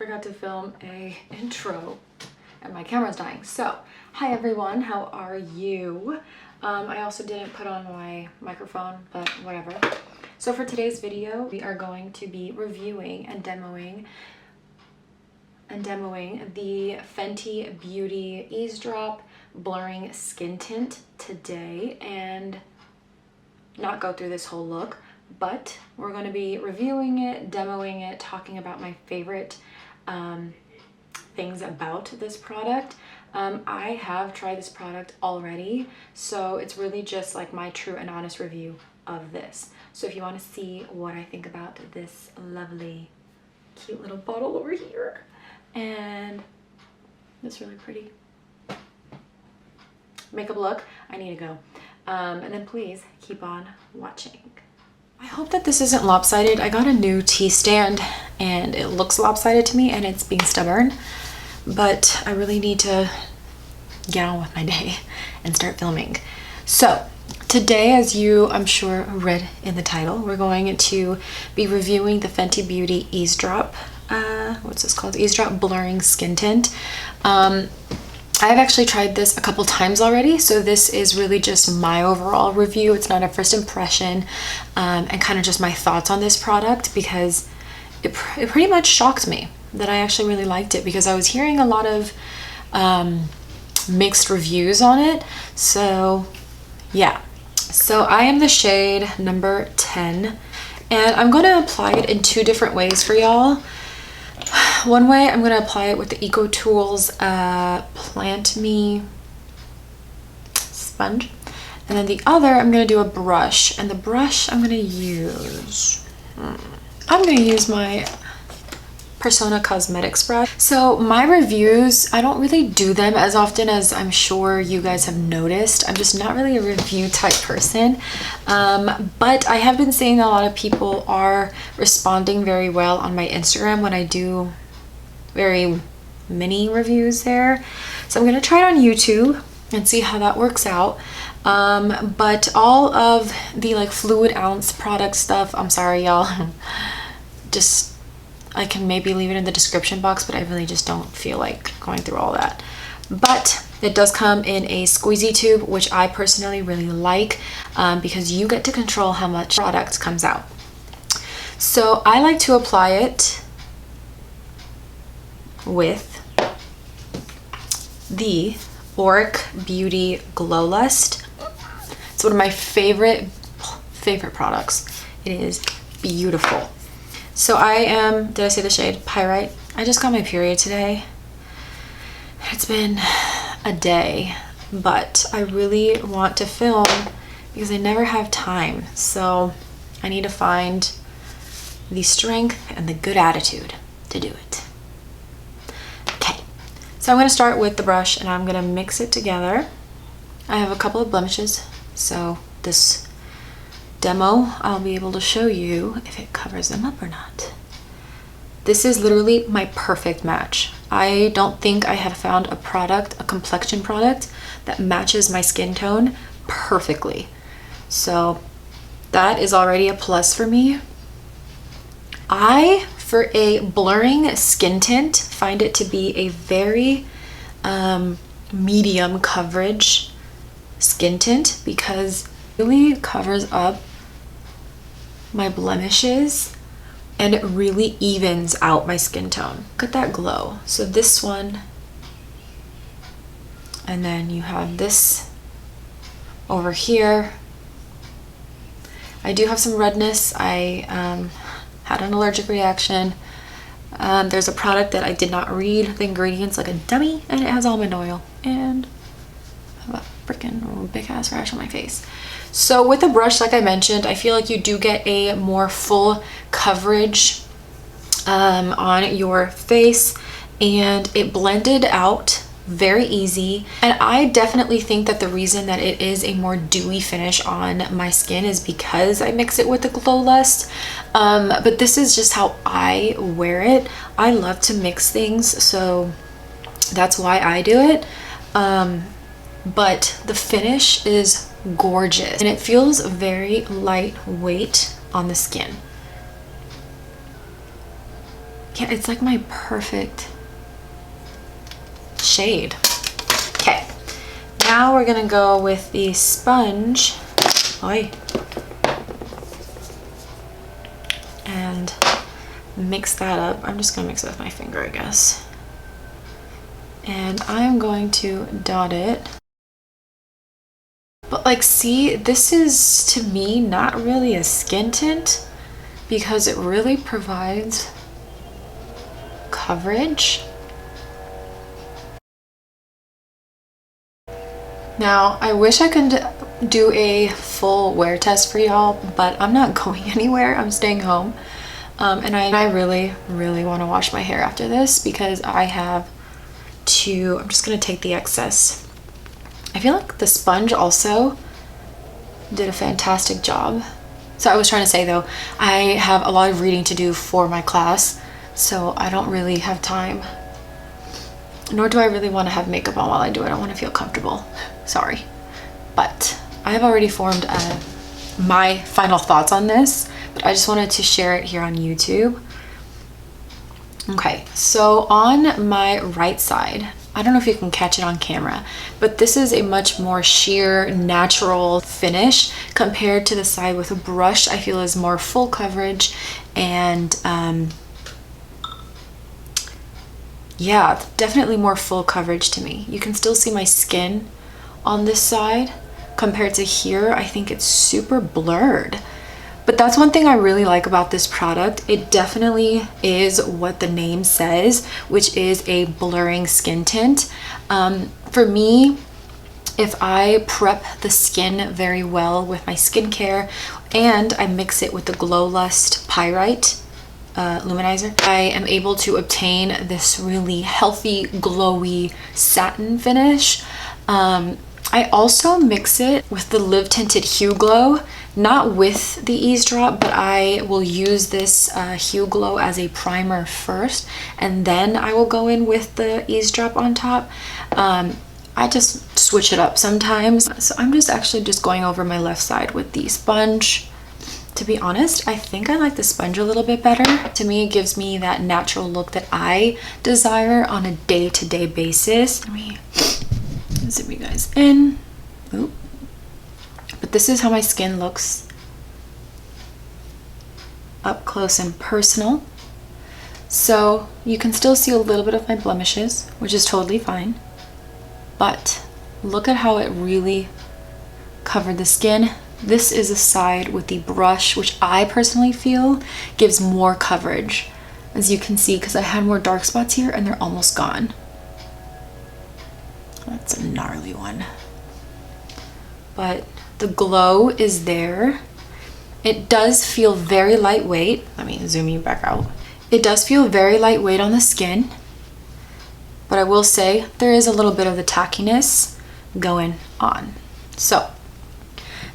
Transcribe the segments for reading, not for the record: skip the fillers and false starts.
forgot to film a intro and my camera's dying. So, hi everyone, how are you? I also didn't put on my microphone, but whatever. So for today's video, we are going to be reviewing and demoing the Fenty Beauty Eaze Drop Blurring Skin Tint today, and not go through this whole look, but we're going to be reviewing it, demoing it, talking about my favorite things about this product. I have tried this product already, so it's really just like my true and honest review of this. So if you want to see what I think about this lovely cute little bottle over here and this really pretty makeup look, I need to go. And then please keep on watching. I hope that this isn't lopsided. I got a new tea stand and it looks lopsided to me and it's being stubborn, but I really need to get on with my day and start filming. So today, as you I'm sure read in the title, we're going to be reviewing the Fenty Beauty Eaze Drop, what's this called? Eaze Drop Blurring Skin Tint. I've actually tried this a couple times already, so this is really just my overall review. It's not a first impression, and kind of just my thoughts on this product, because it pretty much shocked me that I actually really liked it, because I was hearing a lot of mixed reviews on it. So yeah, so I am the shade number 10, and I'm going to apply it in two different ways for y'all. One way, I'm going to apply it with the EcoTools Plant Me sponge, and then the other I'm going to do a brush, and the brush I'm going to use my Persona Cosmetics brush. So my reviews, I don't really do them as often as I'm sure you guys have noticed. I'm just not really a review type person, but I have been seeing a lot of people are responding very well on my Instagram when I do very mini reviews there. So I'm gonna try it on YouTube and see how that works out. But all of the like fluid ounce product stuff, I'm sorry y'all, just I can maybe leave it in the description box, but I really just don't feel like going through all that. But it does come in a squeezy tube, which I personally really like, because you get to control how much product comes out. So I like to apply it with the Auric Beauty Glow Lust. It's one of my favorite products. It is beautiful. So I am, did I say the shade? Pyrite. I just got my period today. It's been a day, but I really want to film because I never have time. So I need to find the strength and the good attitude to do it. Okay, so I'm going to start with the brush and I'm going to mix it together. I have a couple of blemishes, so this demo I'll be able to show you if it covers them up or not. This is literally my perfect match. I don't think I have found a product, a complexion product, that matches my skin tone perfectly. So that is already a plus for me. For a blurring skin tint, find it to be a very medium coverage skin tint, because it really covers up my blemishes and it really evens out my skin tone. Look at that glow. So this one, and then you have this over here. I do have some redness. I had an allergic reaction. There's a product that I did not read the ingredients like a dummy, and it has almond oil, and I have a freaking big ass rash on my face. So with a brush, like I mentioned, I feel like you do get a more full coverage on your face, and it blended out very easy. And I definitely think that the reason that it is a more dewy finish on my skin is because I mix it with the Glow Lust. But this is just how I wear it. I love to mix things, so that's why I do it. But the finish is gorgeous and it feels very lightweight on the skin. Yeah, it's like my perfect shade. Okay, now we're gonna go with the sponge. Oi. And mix that up. I'm just gonna mix it with my finger, I guess. And I'm going to dot it. But like, see, this is to me not really a skin tint because it really provides coverage. Now, I wish I could do a full wear test for y'all, but I'm not going anywhere. I'm staying home. And I really, really want to wash my hair after this because I have to, I'm just going to take the excess. I feel like the sponge also did a fantastic job. So I was trying to say though, I have a lot of reading to do for my class, so I don't really have time. Nor do I really want to have makeup on while I do it. I want to feel comfortable. Sorry. But I have already formed my final thoughts on this, but I just wanted to share it here on YouTube. Okay, so on my right side, I don't know if you can catch it on camera, but this is a much more sheer, natural finish compared to the side with a brush. I feel is more full coverage and yeah, definitely more full coverage to me. You can still see my skin on this side compared to here. I think it's super blurred. But that's one thing I really like about this product. It definitely is what the name says, which is a blurring skin tint. For me, if I prep the skin very well with my skincare and I mix it with the Glow Lust Pyrite luminizer, I am able to obtain this really healthy, glowy satin finish. I also mix it with the Live Tinted Hue Glow, not with the Eaze drop, but I will use this Hue Glow as a primer first, and then I will go in with the Eaze drop on top. I just switch it up sometimes. So I'm just actually just going over my left side with the sponge. To be honest, I think I like the sponge a little bit better. To me, it gives me that natural look that I desire on a day-to-day basis. Let me zoom you guys in. Oop. But this is how my skin looks up close and personal. So you can still see a little bit of my blemishes, which is totally fine. But look at how it really covered the skin. This is a side with the brush, which I personally feel gives more coverage, as you can see, because I had more dark spots here and they're almost gone. That's a gnarly one. But the glow is there. It does feel very lightweight. Let me zoom you back out. It does feel very lightweight on the skin, but I will say there is a little bit of the tackiness going on. So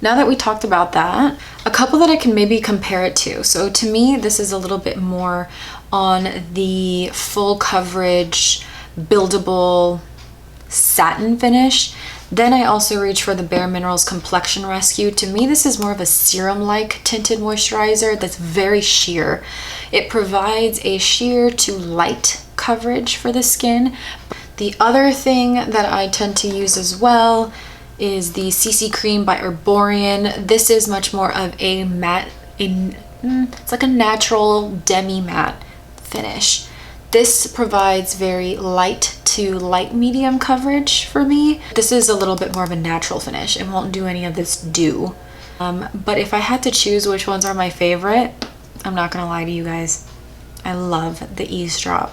now that we talked about that, a couple that I can maybe compare it to. So to me, this is a little bit more on the full coverage, buildable satin finish. Then I also reach for the Bare Minerals Complexion Rescue. To me, this is more of a serum-like tinted moisturizer that's very sheer. It provides a sheer to light coverage for the skin. The other thing that I tend to use as well is the CC Cream by Herborian. This is much more of a matte, it's like a natural demi-matte finish. This provides very light to light medium coverage for me. This is a little bit more of a natural finish. It won't do any of this dew. But if I had to choose which ones are my favorite, I'm not gonna lie to you guys, I love the Eaze drop.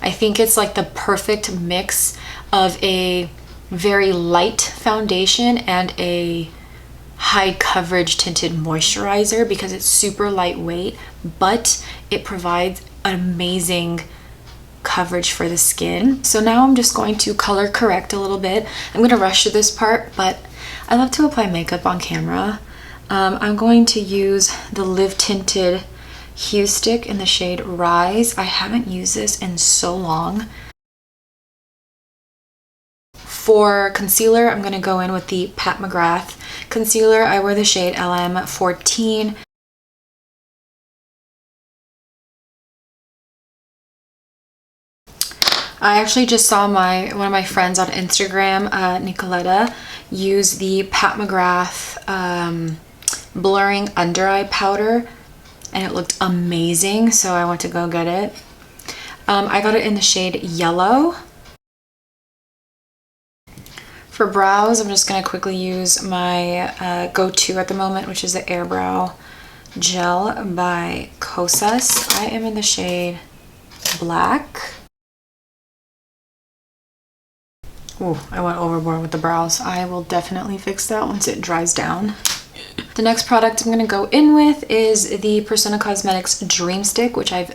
I think it's like the perfect mix of a very light foundation and a high coverage tinted moisturizer because it's super lightweight, but it provides amazing coverage for the skin. So now I'm just going to color correct a little bit. I'm going to rush through this part, but I love to apply makeup on camera. I'm going to use the Live Tinted Hue Stick in the shade Rise. I haven't used this in so long. For concealer, I'm going to go in with the Pat McGrath concealer. I wear the shade LM14. I actually just saw one of my friends on Instagram, Nicoletta, use the Pat McGrath blurring under eye powder, and it looked amazing, so I went to go get it. I got it in the shade Yellow. For brows, I'm just going to quickly use my go-to at the moment, which is the Air Brow Gel by Kosas. I am in the shade Black. Ooh, I went overboard with the brows. I will definitely fix that once it dries down. The next product I'm going to go in with is the Persona Cosmetics Dream Stick, which I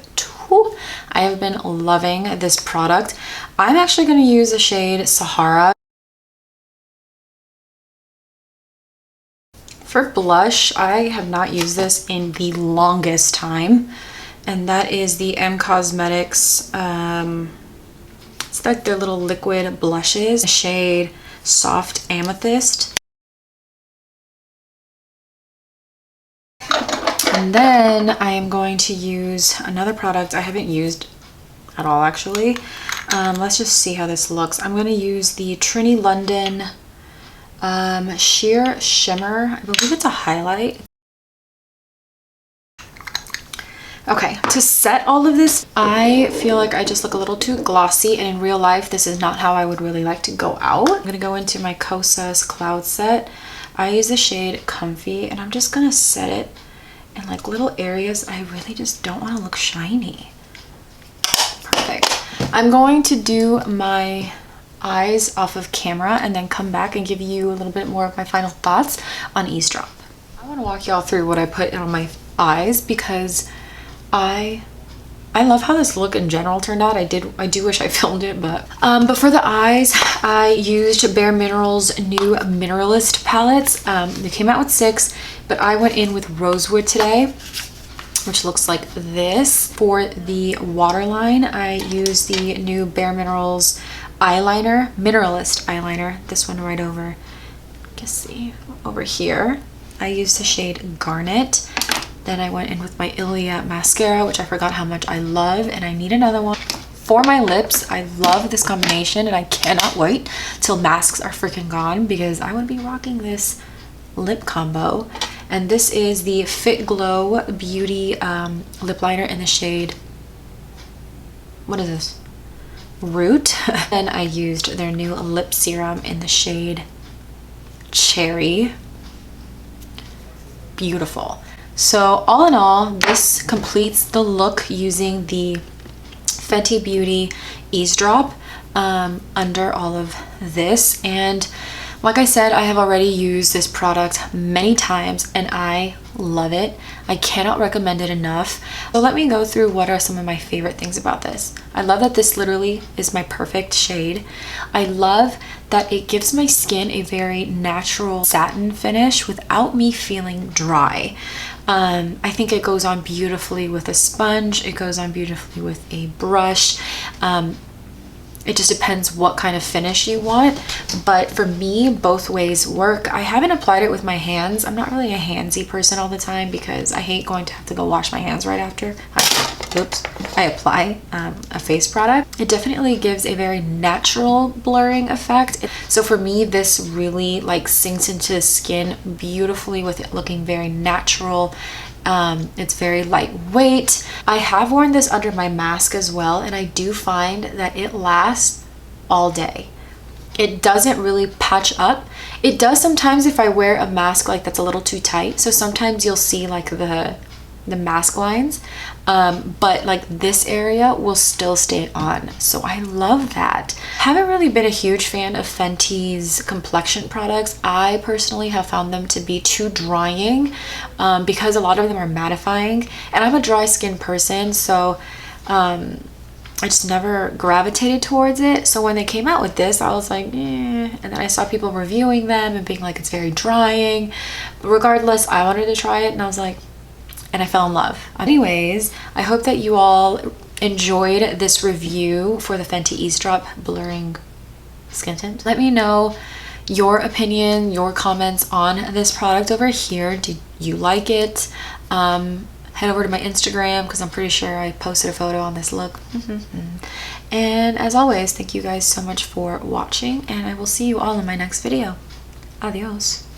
have been loving this product. I'm actually going to use the shade Sahara. For blush, I have not used this in the longest time, and that is the M Cosmetics, it's like their little liquid blushes, shade Soft Amethyst. And then I am going to use another product I haven't used at all actually. Let's just see how this looks. I'm going to use the Trini London Sheer Shimmer. I believe it's a highlight. Okay, to set all of this, I feel like I just look a little too glossy, and in real life this is not how I would really like to go out. I'm gonna go into my Kosas Cloud Set. I use the shade Comfy, and I'm just gonna set it in like little areas I really just don't want to look shiny. Perfect. I'm going to do my eyes off of camera and then come back and give you a little bit more of my final thoughts on Eaze Drop. I want to walk y'all through what I put on my eyes because I love how this look in general turned out. I do wish I filmed it, but for the eyes, I used Bare Minerals' new Mineralist palettes. They came out with 6, but I went in with Rosewood today, which looks like this. For the waterline, I used the new Bare Minerals eyeliner, Mineralist eyeliner, this one right over, you can see over here. I used the shade Garnet. Then I went in with my Ilia mascara, which I forgot how much I love, and I need another one. For my lips, I love this combination, and I cannot wait till masks are freaking gone because I would be rocking this lip combo. And this is the Fit Glow Beauty lip liner in the shade, what is this? Root. Then I used their new lip serum in the shade Cherry. Beautiful. So all in all, this completes the look using the Fenty Beauty Eaze Drop under all of this. And like I said, I have already used this product many times and I love it. I cannot recommend it enough. So let me go through what are some of my favorite things about this. I love that this literally is my perfect shade. I love that it gives my skin a very natural satin finish without me feeling dry. I think it goes on beautifully with a sponge. It goes on beautifully with a brush. It just depends what kind of finish you want, but for me both ways work. I haven't applied it with my hands. I'm not really a handsy person all the time because I hate going to have to go wash my hands right after I apply a face product. It definitely gives a very natural blurring effect. So for me, this really like sinks into the skin beautifully with it looking very natural. It's very lightweight. I have worn this under my mask as well, and I do find that it lasts all day. It doesn't really patch up. It does sometimes if I wear a mask like that's a little too tight, so sometimes you'll see like the mask lines, but like this area will still stay on, so I love that. Haven't really been a huge fan of Fenty's complexion products. I personally have found them to be too drying because a lot of them are mattifying, and I'm a dry skin person, so I just never gravitated towards it. So when they came out with this, I was like, eh. And then I saw people reviewing them and being like, it's very drying. But regardless, I wanted to try it, and I was like, and I fell in love. Anyways, I hope that you all enjoyed this review for the Fenty Eaze Drop Blurring Skin Tint. Let me know your opinion, your comments on this product over here. Did you like it? Head over to my Instagram because I'm pretty sure I posted a photo on this look. And as always, thank you guys so much for watching, and I will see you all in my next video. Adios.